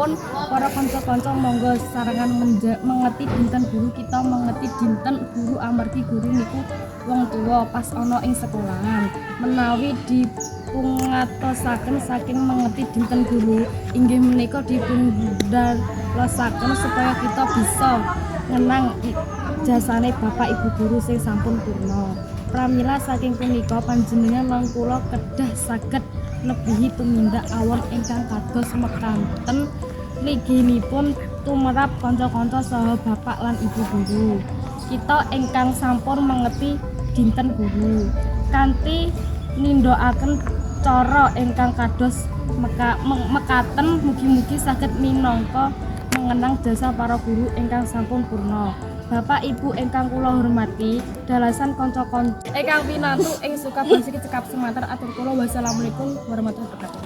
pun para kanca-kanca monggo sarangan mengeti dinten guru, kita mengeti dinten guru amargi guru niku wong tuwa pas ana ing sekolahan. Menawi dipungatosaken saking mengeti dinten guru inggih menika dipundhalosaken supaya kita bisa ngenang jasane Bapak Ibu guru sing sampun purna. Pramila saking punika panjenengan lan kula kedah saged nebihi tumindak awon ingkang kados mekanten mliginipun tumrap kanca-kanca saha bapak lan ibu guru. Kita ingkang sampun mengeti dinten guru kanthi nindakaken cara ingkang kados mekaten mugi-mugi saged minangka mengenang jasa para guru ingkang sampun purna. Bapak Ibu ingkang kula hormati, dalasan kanca-kanca ingkang pinantu ing Sukabumi Cekap Semanten atur kula wassalamualaikum warahmatullahi wabarakatuh.